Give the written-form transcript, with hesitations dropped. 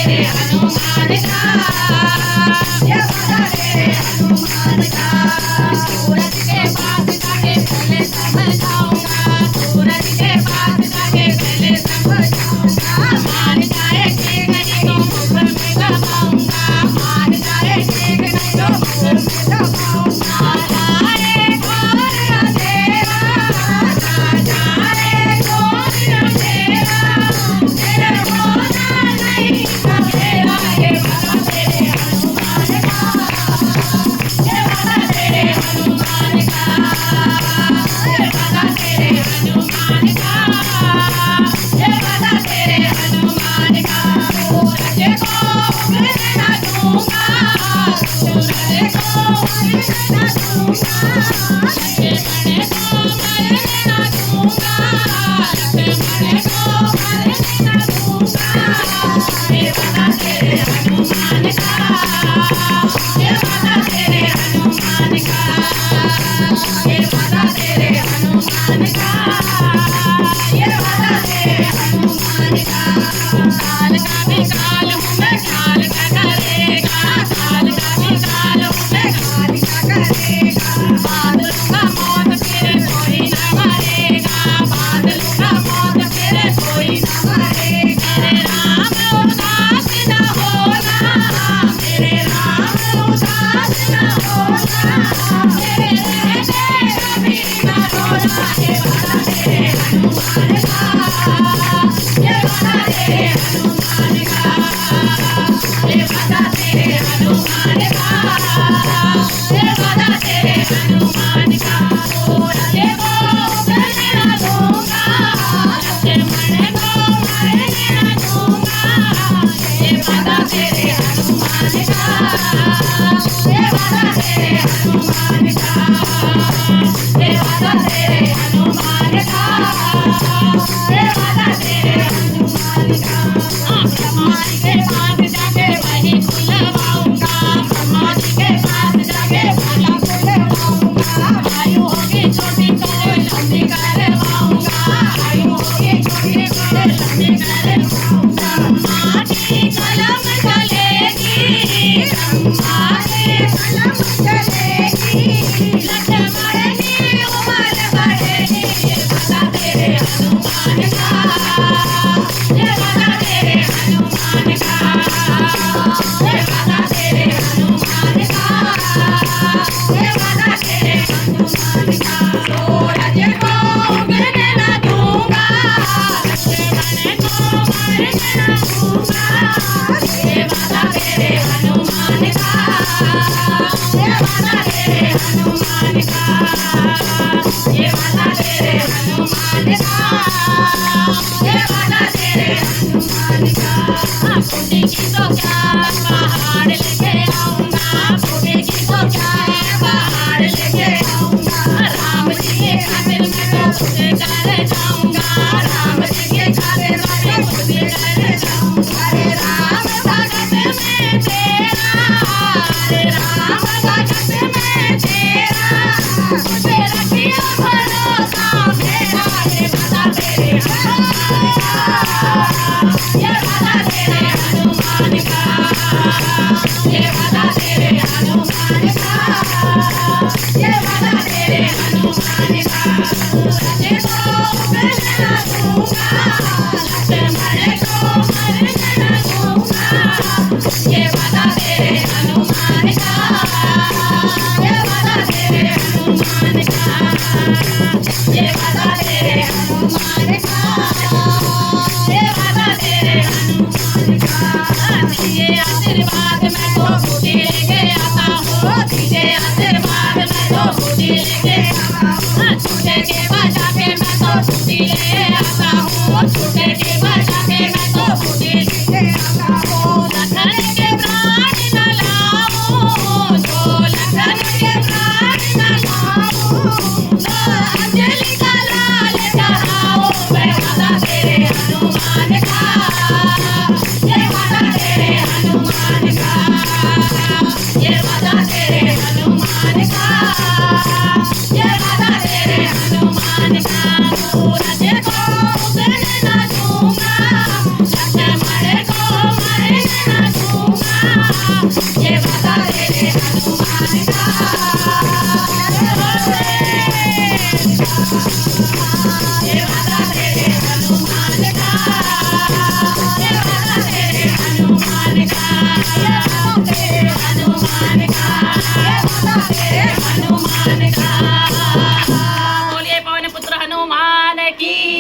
तेरे हनुमान का, ये वादा तेरे हनुमान का। सूरज के पास जाके पहले समझाऊंगा, सूरज के पास जाके पहले समझाऊंगा। मान जाए ठीक नहीं तो मुख में दबाऊंगा, मान जाए ठीक नहीं तो मुख में दबाऊंगा। जाए कौन अंधेरा, जाए कौन अंधेरा, तेरे होना नहीं सवेरा। ये वादा तेरे हनुमान का, ये वादा तेरे हनुमान का, ये वादा तेरे हनुमान का, ये वादा तेरे हनुमान का। सूरज को उगने ना दूंगा, सूरज को उगने ना दूंगा, लक्ष्मण को मरने ना दूंगा, लक्ष्मण को मरने ना दूंगा। ये वादा तेरे हनुमान का, ये वादा तेरे हनुमान का, ये वादा तेरे हनुमान का, ये वादा तेरे हनुमान का। काल का भी काल हूँ मैं, काल का करेगा, काल का भी काल हूँ मैं, काल का करेगा। बादलों का मौत फिर कोई न मरेगा, बादलों का मौत फिर कोई न मरेगा। मेरे राम उदास न होना, मेरे राम उदास न होना, मेरे रहते कभी न रोना। ये वादा तेरे हनुमान का, ये वादा तेरे हनुमान का, ये वादा तेरे हनुमान का, ये वादा तेरे हनुमान का। सूरज को उगने ना दूंगा, लक्ष्मण को मरने ना दूंगा। ये वादा तेरे हनुमान का, ये वादा तेरे हनुमान का, ये वादा तेरे हनुमान का, ये वादा तेरे हनुमान का। ब्रह्मा जी के पास जाके वही खुलवाऊंगा, ब्रह्मा जी के पास जाके माला खुलवाऊंगा। आयु होगी छोटी तो लंबी करवाऊंगा, आयु होगी छोटी तो लंबी करवाऊंगा। ब्रह्मा की कलम चलेगी, ब्रह्मा की कलम चलेगी, लक्ष्मण की उम्र बढ़ेगी। ये वादा तेरे हनुमान का, ये वादा तेरे हनुमान का, ये वादा तेरे हनुमान का, ये वादा तेरे हनुमान का। सूरज को उगने ना दूंगा, लक्ष्मण को मरने ना दूंगा। ये वादा तेरे हनुमान का, ये वादा तेरे हनुमान का, ये वादा तेरे हनुमान का, ये वादा तेरे हनुमान का। फूटेगी तो क्या पहाड़ लेके आऊंगा, फूटेगी तो क्या है पहाड़ लेके आऊंगा। राम जी के खातिर मैं तो कुछ कर जाऊंगा, राम जी के खातिर मैं तो कुछ कर जाऊंगा। अरे राम भगत में तेरा, अरे राम भगत में तेरा, मुझे रखियो भरोसा मेरा। ये वादा तेरे हनुमान का, ये वादा तेरे हनुमान का, तेरे हनुमान का तेरे हनुमान का बोलिए पवन पुत्र हनुमान की